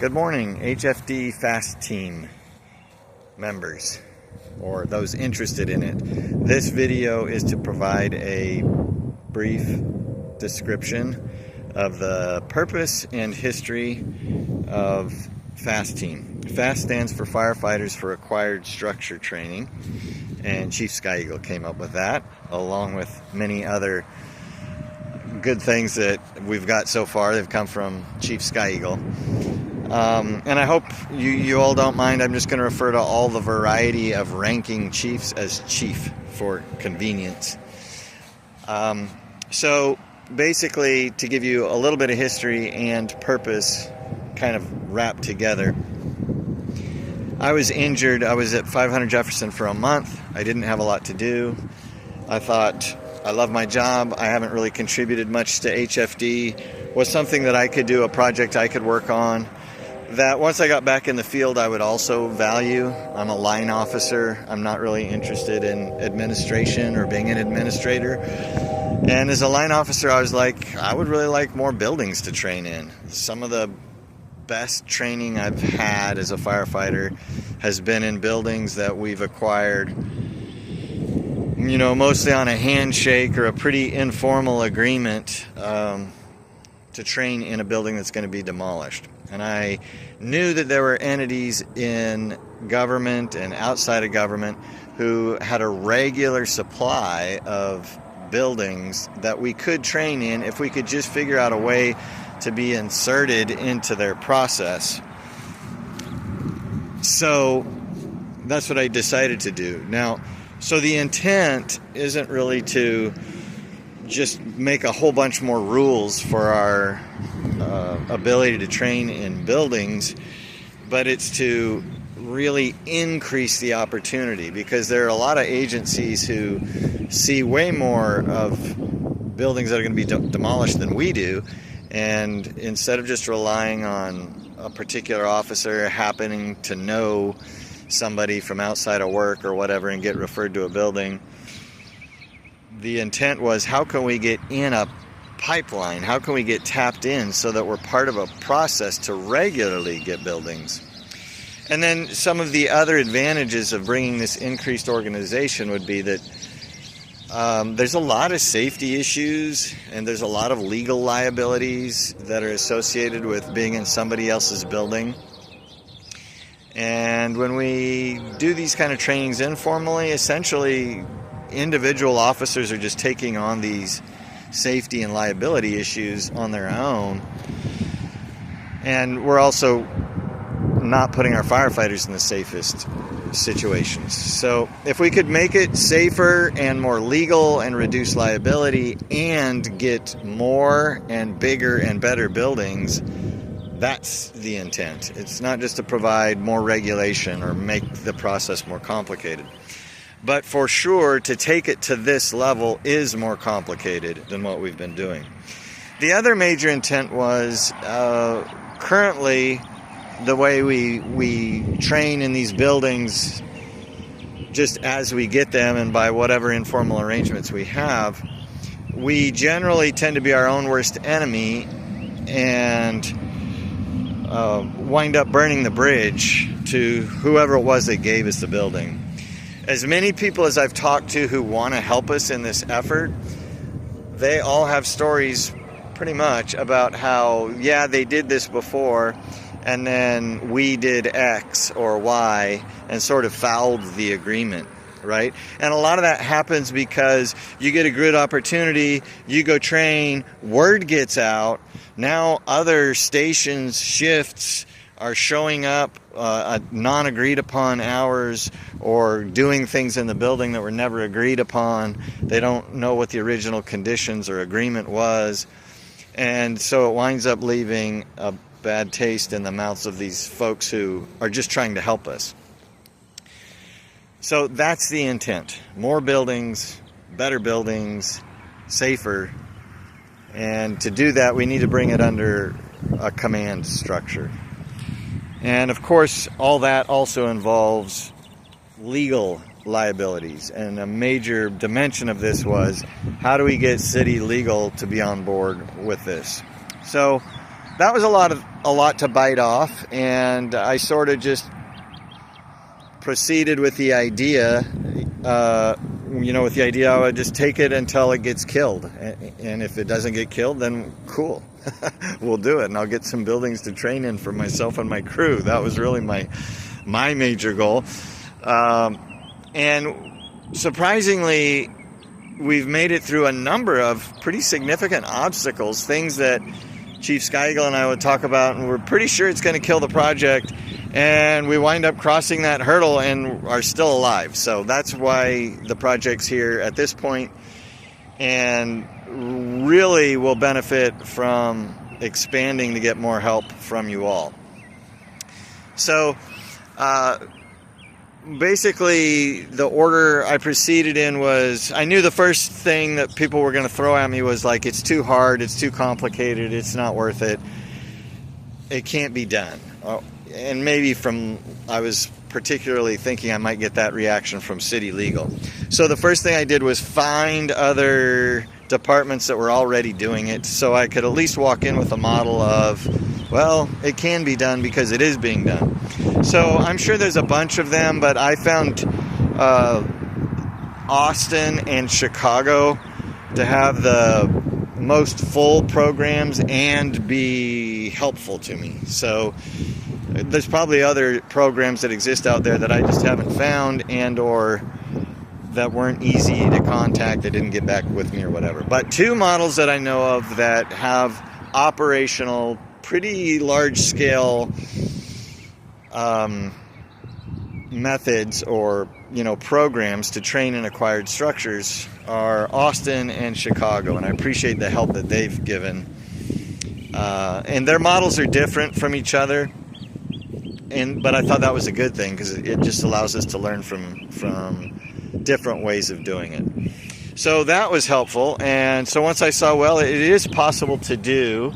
Good morning, HFD FAST Team members, or those interested in it. This video is to provide a brief description of the purpose and history of FAST Team. FAST stands for Firefighters for Acquired Structure Training, and Chief Sky Eagle came up with that, along with many other good things that we've got so far. They've come from Chief Sky Eagle. And I hope you all don't mind. I'm just going to refer to all the variety of ranking chiefs as chief for convenience. So basically, to give you a little bit of history and purpose kind of wrapped together, I was injured. I was at 500 Jefferson for a month. I didn't have a lot to do. I thought, I love my job. I haven't really contributed much to HFD. Was something that I could do, a project I could work on, that once I got back in the field I would also value. I'm a line officer. I'm not really interested in administration or being an administrator. And as a line officer, I was like, I would really like more buildings to train in. Some of the best training I've had as a firefighter has been in buildings that we've acquired, you know, mostly on a handshake or a pretty informal agreement to train in a building that's going to be demolished. And I knew that there were entities in government and outside of government who had a regular supply of buildings that we could train in if we could just figure out a way to be inserted into their process. So that's what I decided to do. Now, so the intent isn't really to just make a whole bunch more rules for our ability to train in buildings, but it's to really increase the opportunity, because there are a lot of agencies who see way more of buildings that are going to be demolished than we do, and instead of just relying on a particular officer happening to know somebody from outside of work or whatever and get referred to a building, the intent was, how can we get in a pipeline? How can we get tapped in so that we're part of a process to regularly get buildings? And then some of the other advantages of bringing this increased organization would be that there's a lot of safety issues and there's a lot of legal liabilities that are associated with being in somebody else's building. And when we do these kind of trainings informally, essentially individual officers are just taking on these safety and liability issues on their own. And we're also not putting our firefighters in the safest situations. So if we could make it safer and more legal and reduce liability and get more and bigger and better buildings, that's the intent. It's not just to provide more regulation or make the process more complicated. But for sure, to take it to this level is more complicated than what we've been doing. The other major intent was, currently, the way we train in these buildings, just as we get them and by whatever informal arrangements we have, we generally tend to be our own worst enemy and wind up burning the bridge to whoever it was that gave us the building. As many people as I've talked to who want to help us in this effort, they all have stories pretty much about how, yeah, they did this before, and then we did X or Y and sort of fouled the agreement, right? And a lot of that happens because you get a good opportunity, you go train, word gets out, now other stations, shifts are showing up at non-agreed upon hours or doing things in the building that were never agreed upon. They don't know what the original conditions or agreement was. And so it winds up leaving a bad taste in the mouths of these folks who are just trying to help us. So that's the intent. More buildings, better buildings, safer. And to do that, we need to bring it under a command structure. And of course, all that also involves legal liabilities. And a major dimension of this was, how do we get city legal to be on board with this? So that was a lot to bite off, and I sort of just proceeded with the idea. With the idea I would just take it until it gets killed, and if it doesn't get killed, then cool, we'll do it, and I'll get some buildings to train in for myself and my crew. That was really my major goal, and surprisingly, we've made it through a number of pretty significant obstacles, things that Chief Sky Eagle and I would talk about, and we're pretty sure it's going to kill the project, and we wind up crossing that hurdle and are still alive. So that's why the project's here at this point, and really will benefit from expanding to get more help from you all. So basically, the order I proceeded in was, I knew the first thing that people were going to throw at me was like, it's too hard, it's too complicated, it's not worth it, it can't be done. And maybe I was particularly thinking I might get that reaction from city legal. So the first thing I did was find other departments that were already doing it, so I could at least walk in with a model of, well, it can be done because it is being done. So I'm sure there's a bunch of them, but I found Austin and Chicago to have the most full programs and be helpful to me. So there's probably other programs that exist out there that I just haven't found, and or that weren't easy to contact, that didn't get back with me or whatever. But two models that I know of that have operational, pretty large scale methods or programs to train in acquired structures are Austin and Chicago, and I appreciate the help that they've given. And their models are different from each other, but I thought that was a good thing because it just allows us to learn from different ways of doing it. So that was helpful, and so once I saw, well, it is possible to do,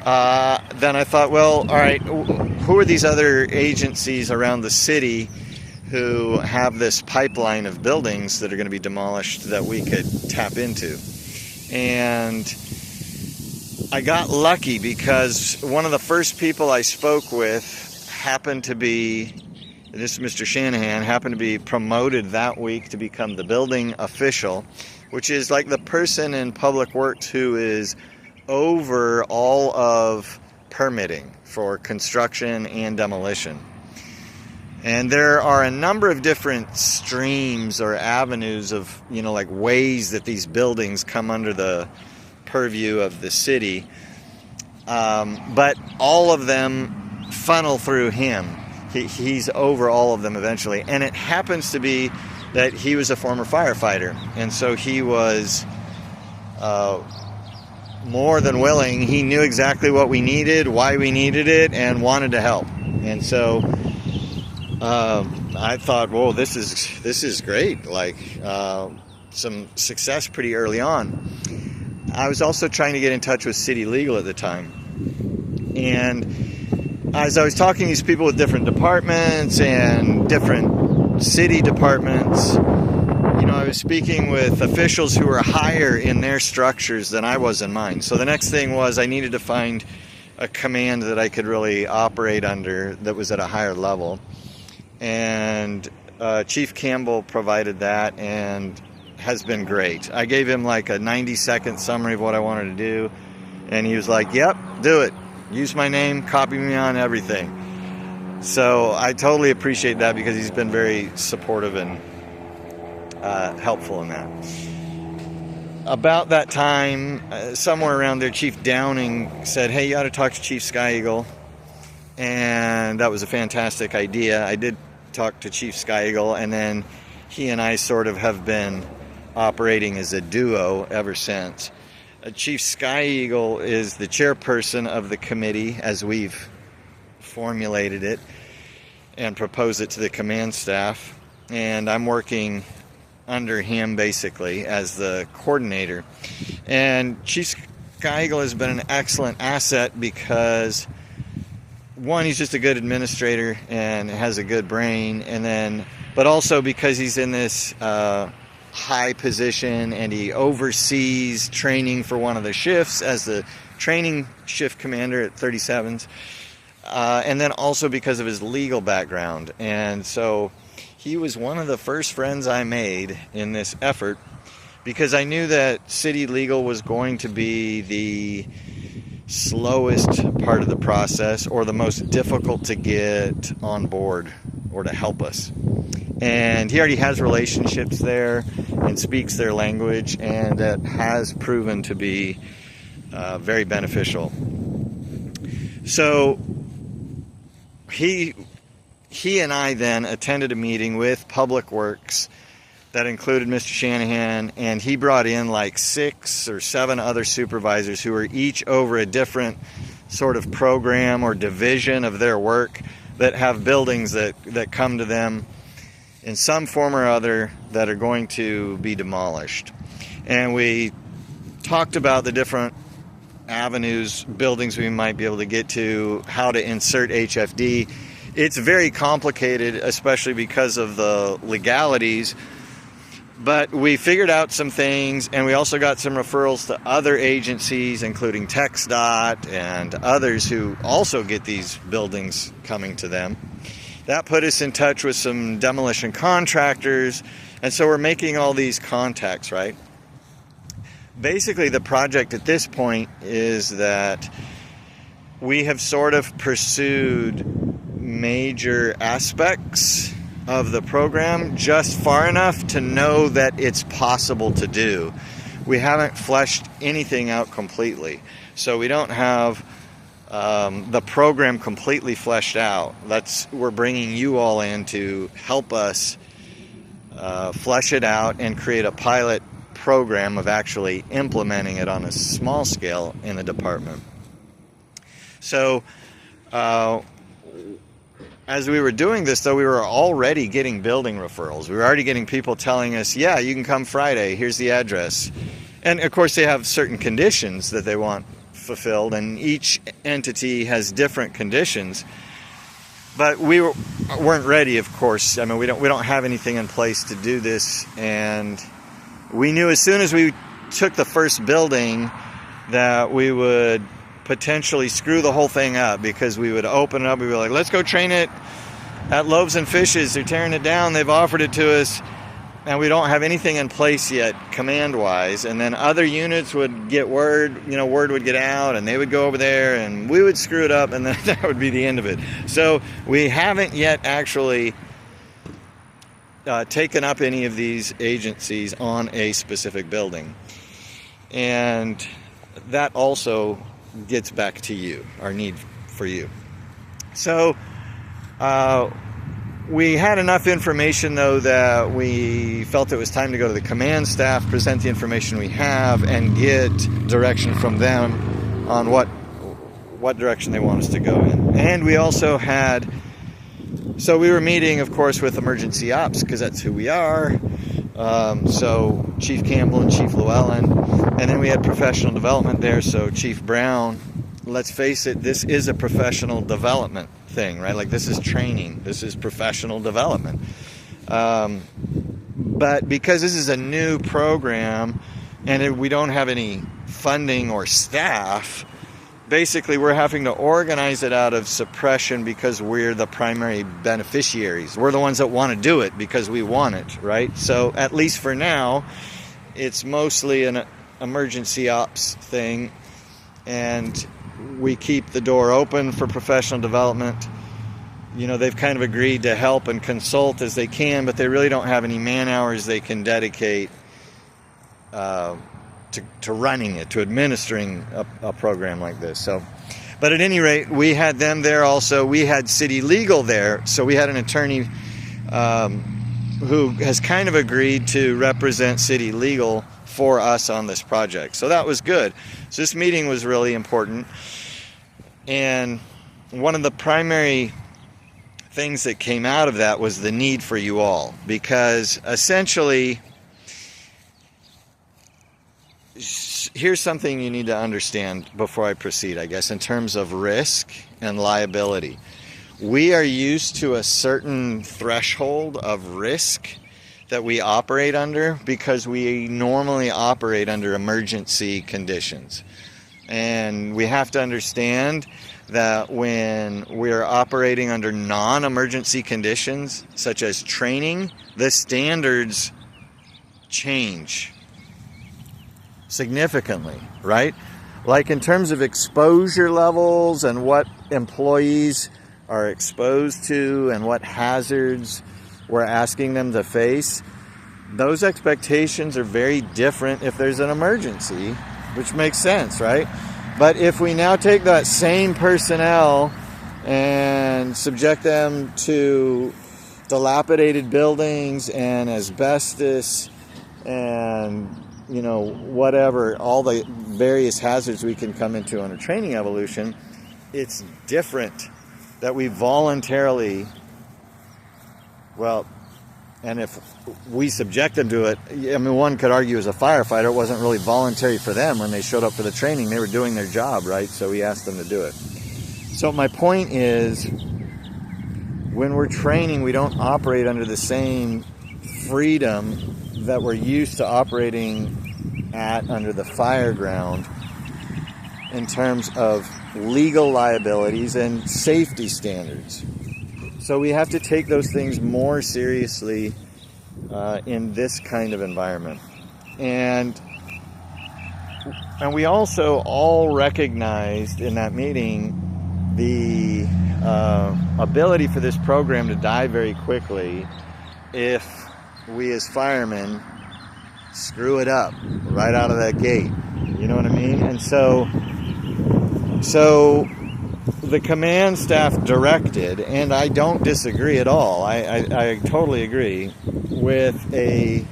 then I thought, well, all right, who are these other agencies around the city who have this pipeline of buildings that are going to be demolished that we could tap into? And I got lucky because one of the first people I spoke with happened to be, this is Mr. Shanahan, happened to be promoted that week to become the building official, which is like the person in Public Works who is over all of permitting for construction and demolition. And there are a number of different streams or avenues of, like ways that these buildings come under the purview of the city. But all of them funnel through him. He's over all of them eventually. And it happens to be that he was a former firefighter. And so he was more than willing. He knew exactly what we needed, why we needed it, and wanted to help. And so I thought, whoa, this is great. Like some success pretty early on. I was also trying to get in touch with city legal at the time. And as I was talking to these people with different departments and different city departments, I was speaking with officials who were higher in their structures than I was in mine. So the next thing was I needed to find a command that I could really operate under that was at a higher level. And Chief Campbell provided that and has been great. I gave him like a 90-second summary of what I wanted to do, and he was like, yep, do it. Use my name, copy me on everything. So I totally appreciate that because he's been very supportive and helpful in that. About that time, somewhere around there, Chief Downing said, hey, you ought to talk to Chief Sky Eagle. And that was a fantastic idea. I did talk to Chief Sky Eagle, and then he and I sort of have been operating as a duo ever since. Chief Sky Eagle is the chairperson of the committee as we've formulated it and proposed it to the command staff, and I'm working under him basically as the coordinator. And Chief Sky Eagle has been an excellent asset because, one, he's just a good administrator and has a good brain, and then but also because he's in this high position, and he oversees training for one of the shifts as the training shift commander at 37s. And then also because of his legal background. And so he was one of the first friends I made in this effort, because I knew that city legal was going to be the slowest part of the process, or the most difficult to get on board or to help us. And he already has relationships there and speaks their language, and that has proven to be very beneficial. So he and I then attended a meeting with Public Works that included Mr. Shanahan, and he brought in like 6 or 7 other supervisors who were each over a different sort of program or division of their work, that have buildings that come to them in some form or other that are going to be demolished. And we talked about the different avenues, buildings we might be able to get to, how to insert HFD. It's very complicated, especially because of the legalities. But we figured out some things, and we also got some referrals to other agencies, including TxDOT and others who also get these buildings coming to them. That put us in touch with some demolition contractors, and so we're making all these contacts, right? Basically, the project at this point is that we have sort of pursued major aspects of the program just far enough to know that it's possible to do. We haven't fleshed anything out completely, so we don't have the program completely fleshed out. We're bringing you all in to help us flesh it out and create a pilot program of actually implementing it on a small scale in the department. So as we were doing this, though, we were already getting building referrals. We were already getting people telling us, yeah, you can come Friday, here's the address. And of course they have certain conditions that they want fulfilled, and each entity has different conditions. But we weren't ready, of course. I mean, we don't have anything in place to do this, and we knew as soon as we took the first building that we would potentially screw the whole thing up, because we would open it up, we'd be like, let's go train it at Loaves and Fishes. They're tearing it down, they've offered it to us, and we don't have anything in place yet command wise. And then other units would get word would get out, and they would go over there, and we would screw it up, and then that would be the end of it. So we haven't yet actually taken up any of these agencies on a specific building. And that also gets back to you, our need for you. So we had enough information, though, that we felt it was time to go to the command staff, present the information we have, and get direction from them on what direction they want us to go in. And we also had, so we were meeting, of course, with emergency ops, because that's who we are. So Chief Campbell and Chief Llewellyn, and then we had professional development there. So Chief Brown, let's face it, this is a professional development thing, right? Like, this is training, this is professional development. But because this is a new program and we don't have any funding or staff, basically we're having to organize it out of suppression, because we're the primary beneficiaries. We're the ones that want to do it because we want it, right? So at least for now, it's mostly an emergency ops thing, and we keep the door open for professional development. You know, they've kind of agreed to help and consult as they can, but they really don't have any man hours they can dedicate to running it, to administering a program like this. So, but at any rate, we had them there also. We had city legal there, so we had an attorney who has kind of agreed to represent city legal for us on this project. So that was good. So this meeting was really important. And one of the primary things that came out of that was the need for you all, because essentially, here's something you need to understand before I proceed, I guess, in terms of risk and liability. We are used to a certain threshold of risk that we operate under, because we normally operate under emergency conditions. And we have to understand that when we're operating under non-emergency conditions, such as training, the standards change significantly, right? Like in terms of exposure levels and what employees are exposed to and what hazards we're asking them to face, those expectations are very different if there's an emergency, which makes sense, right? But if we now take that same personnel and subject them to dilapidated buildings and asbestos and, you know, whatever, all the various hazards we can come into on a training evolution, it's different that we voluntarily, well, and if we subject them to it, I mean, one could argue as a firefighter, it wasn't really voluntary for them when they showed up for the training. They were doing their job, right? So we asked them to do it. So my point is, when we're training, we don't operate under the same freedom that we're used to operating at under the fire ground in terms of legal liabilities and safety standards. So we have to take those things more seriously in this kind of environment. And we also all recognized in that meeting the ability for this program to die very quickly if we as firemen screw it up right out of that gate. You know what I mean? And so the command staff directed, and I don't disagree at all, I totally agree, with a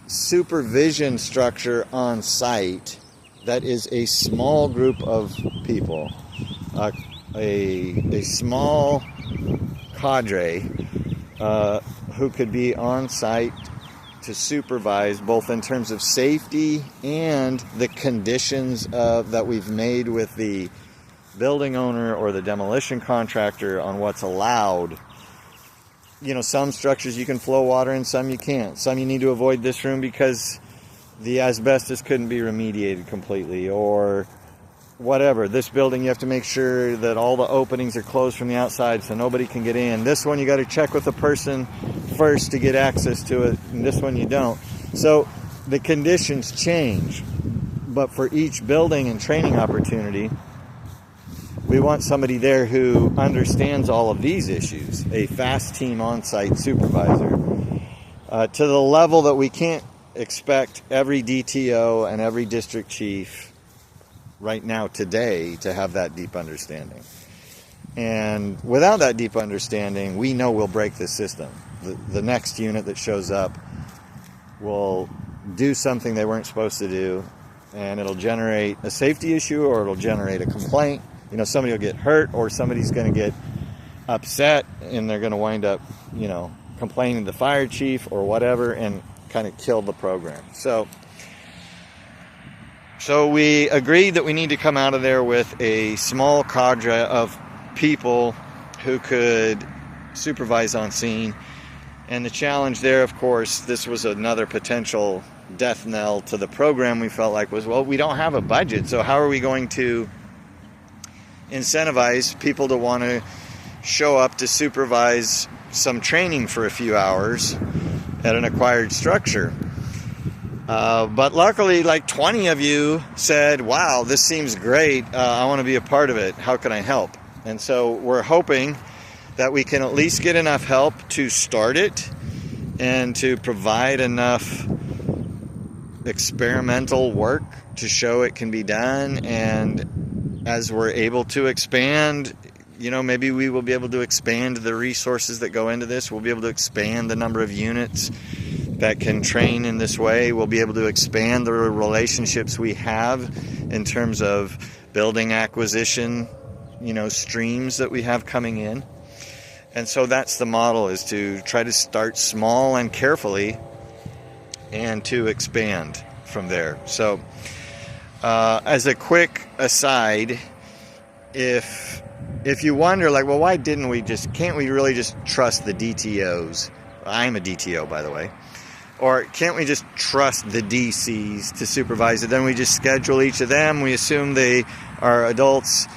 supervision structure on site that is a small group of people, a small cadre who could be on site to supervise both in terms of safety and the conditions that we've made with the building owner or the demolition contractor on what's allowed. You know, some structures you can flow water in, some you can't. Some you need to avoid this room because the asbestos couldn't be remediated completely, or whatever. This building you have to make sure that all the openings are closed from the outside so nobody can get in. This one you got to check with the person first to get access to it, and this one you don't. So the conditions change, but for each building and training opportunity, we want somebody there who understands all of these issues, a FAST team on-site supervisor, to the level that we can't expect every DTO and every district chief right now today to have that deep understanding. And without that deep understanding, we know we'll break the system. The next unit that shows up will do something they weren't supposed to do, and it'll generate a safety issue, or it'll generate a complaint. You know, somebody will get hurt, or somebody's going to get upset, and they're going to wind up, you know, complaining to the fire chief or whatever, and kind of kill the program. So we agreed that we need to come out of there with a small cadre of people who could supervise on scene. And the challenge there, of course, this was another potential death knell to the program, we felt like, was, well, we don't have a budget, so how are we going to incentivize people to want to show up to supervise some training for a few hours at an acquired structure? But luckily, like 20 of you said, wow, this seems great. I want to be a part of it. How can I help? And so we're hoping that we can at least get enough help to start it and to provide enough experimental work to show it can be done. And as we're able to expand, you know, maybe we will be able to expand the resources that go into this. We'll be able to expand the number of units that can train in this way. We'll be able to expand the relationships we have in terms of building acquisition, you know, streams that we have coming in. And so that's the model, is to try to start small and carefully and to expand from there. So as a quick aside, if you wonder, like, well, why can't we really just trust the DTOs? I'm a DTO, by the way. Or can't we just trust the DCs to supervise it? Then we just schedule each of them. We assume they are adults,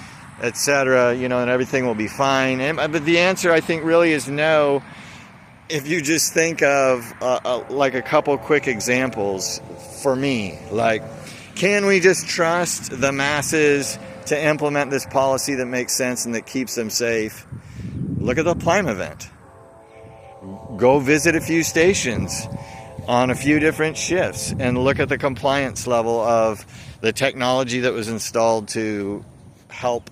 etc., and everything will be fine. But the answer, I think, really is no. If you just think of like a couple quick examples for me, like, can we just trust the masses to implement this policy that makes sense and that keeps them safe? Look at the Plime event. Go visit a few stations on a few different shifts and look at the compliance level of the technology that was installed to help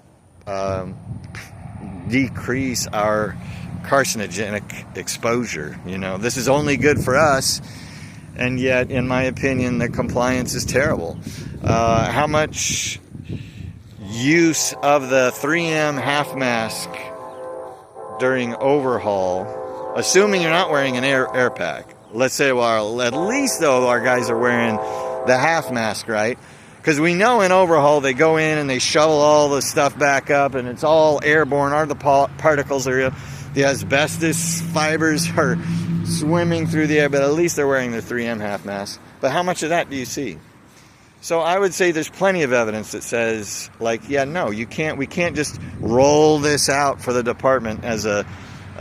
decrease our carcinogenic exposure. This is only good for us, and yet, in my opinion, the compliance is terrible. How much use of the 3M half mask during overhaul, assuming you're not wearing an air pack? Let's say, well, at least though our guys are wearing the half mask, right? Because we know in overhaul they go in and they shovel all the stuff back up and it's all airborne. Are the particles, are the asbestos fibers are swimming through the air, but at least they're wearing their 3M half mask. But how much of that do you see? So I would say there's plenty of evidence that says, like, yeah, no, we can't just roll this out for the department as a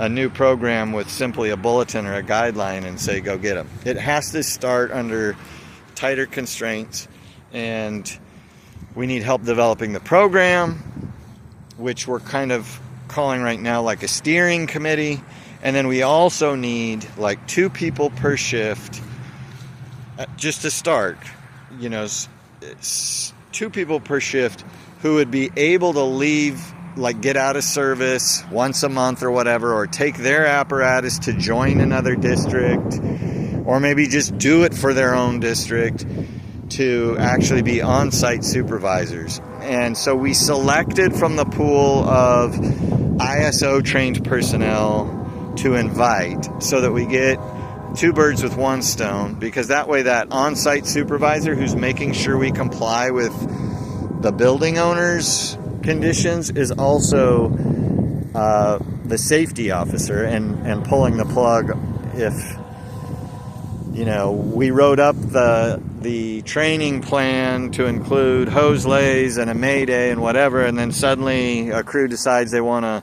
new program with simply a bulletin or a guideline and say, go get them. It has to start under tighter constraints, and we need help developing the program, which we're kind of calling right now like a steering committee. And then we also need like 2 people per shift just to start, 2 people per shift who would be able to leave, like get out of service once a month or whatever, or take their apparatus to join another district, or maybe just do it for their own district, to actually be on-site supervisors. And so we selected from the pool of ISO trained personnel to invite, so that we get 2 birds with 1 stone, because that way that on-site supervisor who's making sure we comply with the building owner's conditions is also the safety officer and pulling the plug if we wrote up the training plan to include hose lays and a mayday and whatever, and then suddenly a crew decides they want to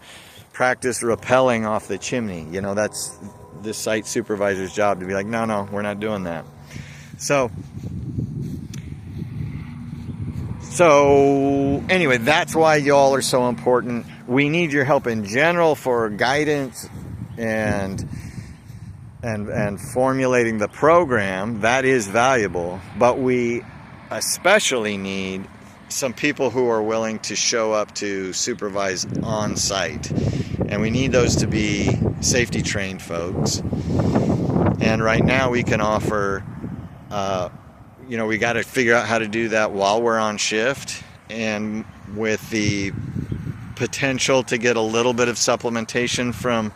practice rappelling off the chimney. That's the site supervisor's job to be like, no, we're not doing that. So anyway, that's why y'all are so important. We need your help in general for guidance and formulating the program. That is valuable, but we especially need some people who are willing to show up to supervise on site, and we need those to be safety trained folks. And right now we can offer we got to figure out how to do that while we're on shift, and with the potential to get a little bit of supplementation from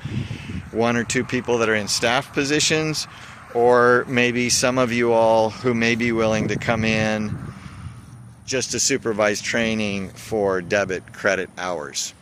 1 or 2 people that are in staff positions, or maybe some of you all who may be willing to come in just to supervise training for debit credit hours.